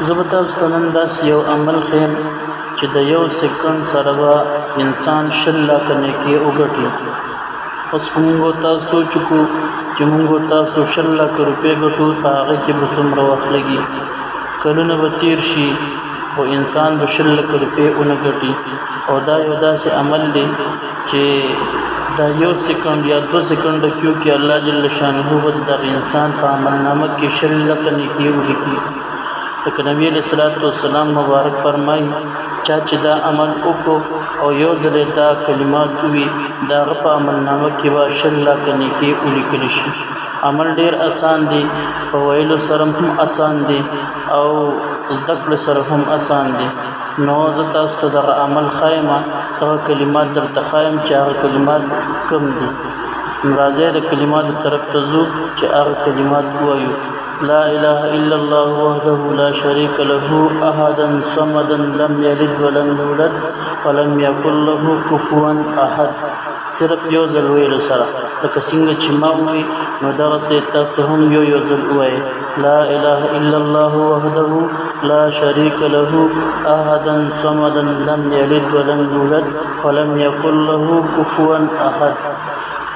زبتا ستنن داس یو عمل خیم چې د یو سکند سره به انسان 100 لک نیکی وګټي. اوس موږ تاسو چکو چې موږ تاسو 100 لک روپۍ ګټو هغه کې به څومره وخت لګي. کلونه به تیر شي او انسان به 100 لک روپۍ ونه ګټي. او دا یو داسې عمل دی چې دا یو سکند یا 2 سکند کې الله جل شانه و د انسان په عملنامه کې 100 لک نیکی ولیکي. لکه نبی علیہ الصلوۃ والسلام مبارک فرمایي چې دا عمل وکړو او یو ځل دا کلمات وی دا په عملنامه کې به 100 لک نیکی ولیکل شي. عمل ډیر آسان دی، په ویلو سره هم آسان دی او زده کړو سره هم آسان دی. نو زه تاسو ته دا عمل خایمه دا کلمات درته خایم چې هغه کلمات کم دي. راځي د کلمات طرف ته ځو چې هغه کلمات وایو. لا اله الا الله وحده لا شريك له احدا صمدا لم يلد ولم يولد ولم يكن له كفوا احد. صرف یو ځل ویلو سره لکه څنګه چې ما ووی نو دغسې تاسو هم یو ځل ووایئ. لا اله الا الله وحده لا شريك له احدا صمدا لم يلد ولم يولد ولم يكن له كفوا احد.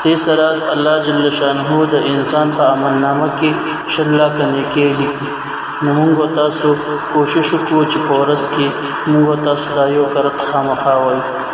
دې سره الله جل شانه د انسان په عملنامه کې 100 لک نیکی لیکي. نو موږ تاسو کوشش وکړو چې په ورځ کې موږ تاسو دا یو کرت خامخا وایو.